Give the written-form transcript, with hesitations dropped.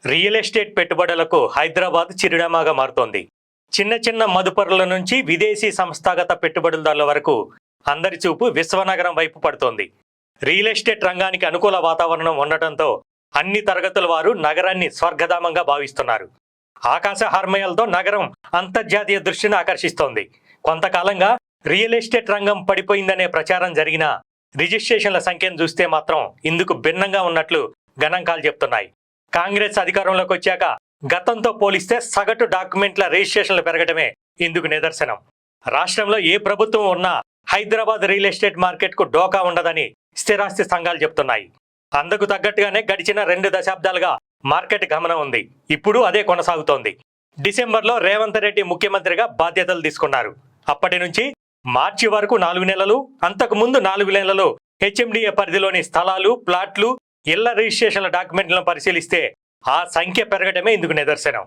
Real estate పెట్టుబడులకు హైదరాబాద్ చిరునామాగా మారుతోంది. చిన్న చిన్న మదుపరుల నుంచి విదేశీ సంస్థాగత పెట్టుబడిదారుల వరకు అందరి చూపు విశ్వనగరం వైపు పడుతోంది. రియల్ ఎస్టేట్ రంగానికి అనుకూల వాతావరణం ఉండటంతో అన్ని తరగతుల వారు నగరాన్ని స్వర్గధామంగా భావిస్తున్నారు. ఆకాశ హార్మయాలతో నగరం అంతర్జాతీయ దృష్టిని ఆకర్షిస్తోంది. కొంతకాలంగా రియల్ ఎస్టేట్ రంగం పడిపోయిందనే ప్రచారం జరిగినా రిజిస్ట్రేషన్ల సంఖ్యను చూస్తే మాత్రం ఇందుకు భిన్నంగా ఉన్నట్లు గణాంకాలు చెప్తున్నాయి. కాంగ్రెస్ అధికారంలోకి వచ్చాక గతంతో పోలిస్తే సగటు డాక్యుమెంట్ల రిజిస్ట్రేషన్లు పెరగడమే ఇందుకు నిదర్శనం. రాష్ట్రంలో ఏ ప్రభుత్వం ఉన్నా హైదరాబాద్ రియల్ ఎస్టేట్ మార్కెట్కు డోకా ఉండదని స్థిరాస్తి సంఘాలు చెప్తున్నాయి. అందుకు తగ్గట్టుగానే గడిచిన 2 దశాబ్దాలుగా మార్కెట్ గమనం ఉంది. ఇప్పుడు అదే కొనసాగుతోంది. డిసెంబర్లో రేవంత్ రెడ్డి ముఖ్యమంత్రిగా బాధ్యతలు తీసుకున్నారు. అప్పటి నుంచి మార్చి వరకు 4 నెలలు, అంతకు ముందు 4 నెలలు హెచ్ఎండిఏ పరిధిలోని స్థలాలు, ప్లాట్లు, ఇళ్ల రిజిస్ట్రేషన్ల డాక్యుమెంట్లను పరిశీలిస్తే ఆ సంఖ్య పెరగడమే ఇందుకు నిదర్శనం.